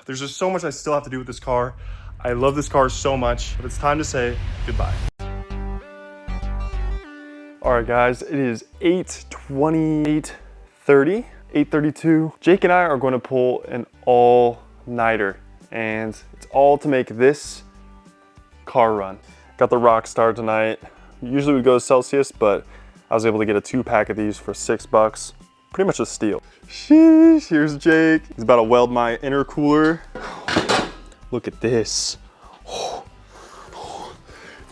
There's just so much I still have to do with this car. I love this car so much, but it's time to say goodbye. All right, guys, it is 8:32. Jake and I are going to pull an all-nighter, and it's all to make this car run. Got the Rockstar tonight. Usually we go to Celsius, but I was able to get a 2-pack of these for $6. Pretty much a steal. Sheesh, here's Jake. He's about to weld my intercooler. Look at this.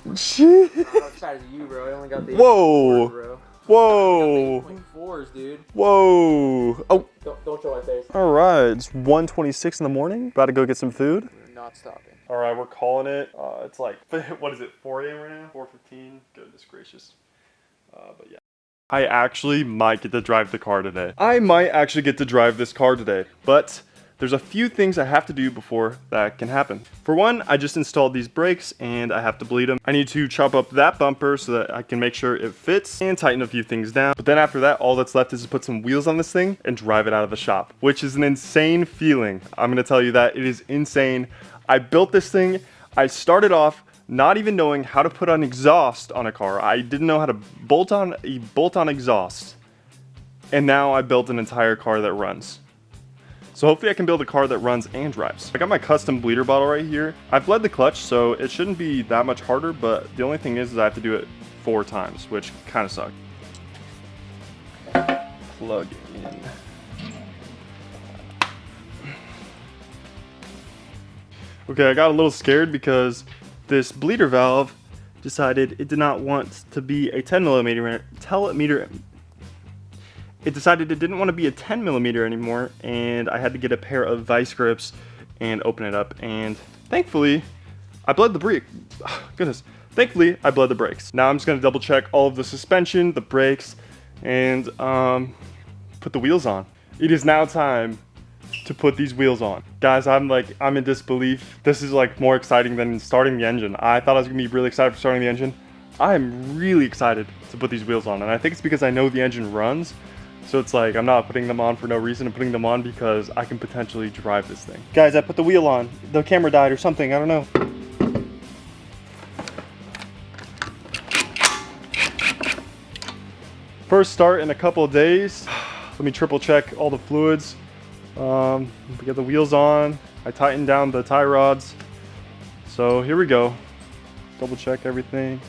Jeez. How excited are you, bro? I only got the Whoa. 8.4s, bro. Whoa. 8.4s, dude. Whoa. Oh. Don't show my face. All right, it's 1:26 in the morning. About to go get some food. We're not stopping. All right, we're calling it. It's like, what is it, 4 a.m. right now? 4:15, goodness gracious. But yeah. I actually might get to drive the car today. I might actually get to drive this car today, but there's a few things I have to do before that can happen. For one, I just installed these brakes and I have to bleed them. I need to chop up that bumper so that I can make sure it fits and tighten a few things down. But then after that, all that's left is to put some wheels on this thing and drive it out of the shop, which is an insane feeling. I'm gonna tell you that it is insane. I built this thing. I started off not even knowing how to put on exhaust on a car. I didn't know how to bolt on a bolt-on exhaust. And now I built an entire car that runs. So hopefully I can build a car that runs and drives. I got my custom bleeder bottle right here. I've bled the clutch, so it shouldn't be that much harder, but the only thing is I have to do it 4 times, which kind of sucks. Plug in. Okay, I got a little scared because this bleeder valve decided it did not want to be a 10 millimeter. It decided it didn't want to be a 10 millimeter anymore, and I had to get a pair of vice grips and open it up. And thankfully, I bled the brake. Oh, goodness. Thankfully, I bled the brakes. Now I'm just gonna double check all of the suspension, the brakes, and put the wheels on. It is now time to put these wheels on. Guys, I'm in disbelief. This is like more exciting than starting the engine. I thought I was gonna be really excited for starting the engine. I am really excited to put these wheels on, and I think it's because I know the engine runs. So it's like, I'm not putting them on for no reason. I'm putting them on because I can potentially drive this thing. Guys, I put the wheel on. The camera died or something, I don't know. First start in a couple of days. Let me triple check all the fluids. We get the wheels on. I tightened down the tie rods. So here we go. Double check everything.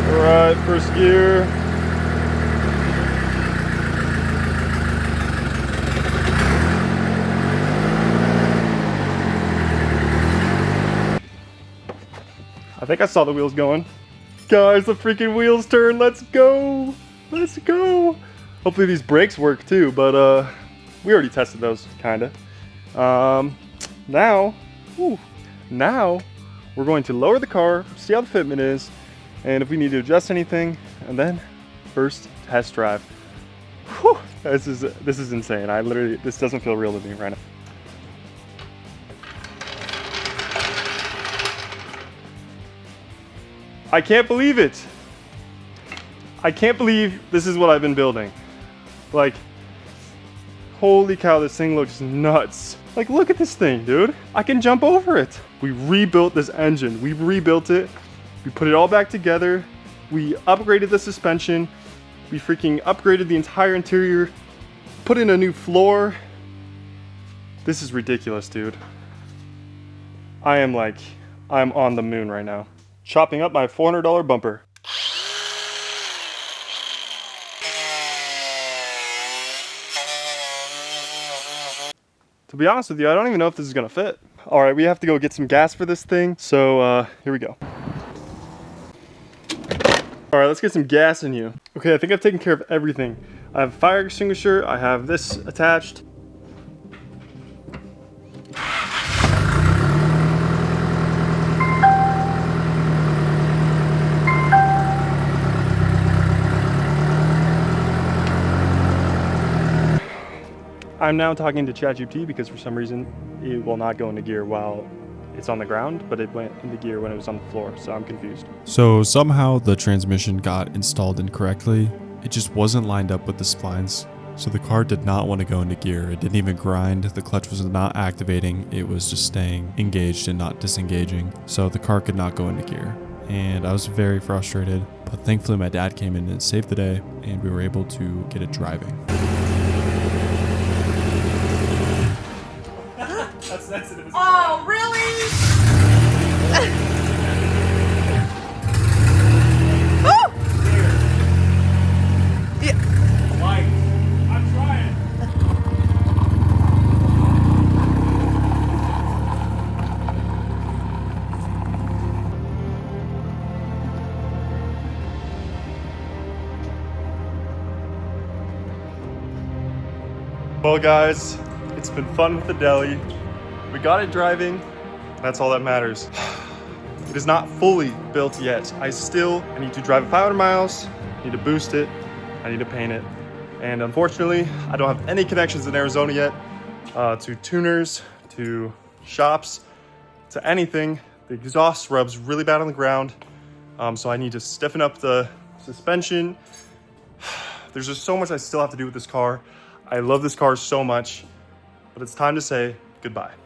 All right, first gear. I think I saw the wheels going. Guys, the freaking wheels turn. Let's go. Let's go. Hopefully these brakes work too, but we already tested those, kinda. Now we're going to lower the car, see how the fitment is, and if we need to adjust anything, and then first test drive. Whew, this is insane. This doesn't feel real to me right now. I can't believe it. I can't believe this is what I've been building. Like, holy cow, this thing looks nuts. Like, look at this thing, dude. I can jump over it. We rebuilt this engine. We rebuilt it. We put it all back together. We upgraded the suspension. We freaking upgraded the entire interior. Put in a new floor. This is ridiculous, dude. I'm on the moon right now. Chopping up my $400 bumper. To be honest with you, I don't even know if this is gonna fit. All right, we have to go get some gas for this thing. So here we go. All right, let's get some gas in you. Okay, I think I've taken care of everything. I have a fire extinguisher. I have this attached. I'm now talking to ChatGPT because for some reason it will not go into gear while it's on the ground, but it went into gear when it was on the floor, so I'm confused. So somehow the transmission got installed incorrectly. It just wasn't lined up with the splines. So the car did not want to go into gear. It didn't even grind. The clutch was not activating. It was just staying engaged and not disengaging. So the car could not go into gear. And I was very frustrated. But thankfully my dad came in and saved the day, and we were able to get it driving. That's sensitive. Oh, really? Oh! Yeah. Mike, I'm trying. Well, guys, it's been fun with the deli. We got it driving. That's all that matters. It is not fully built yet. I need to drive it 500 miles. I need to boost it. I need to paint it. And unfortunately, I don't have any connections in Arizona yet to tuners, to shops, to anything. The exhaust rubs really bad on the ground. So I need to stiffen up the suspension. There's just so much I still have to do with this car. I love this car so much, but it's time to say goodbye.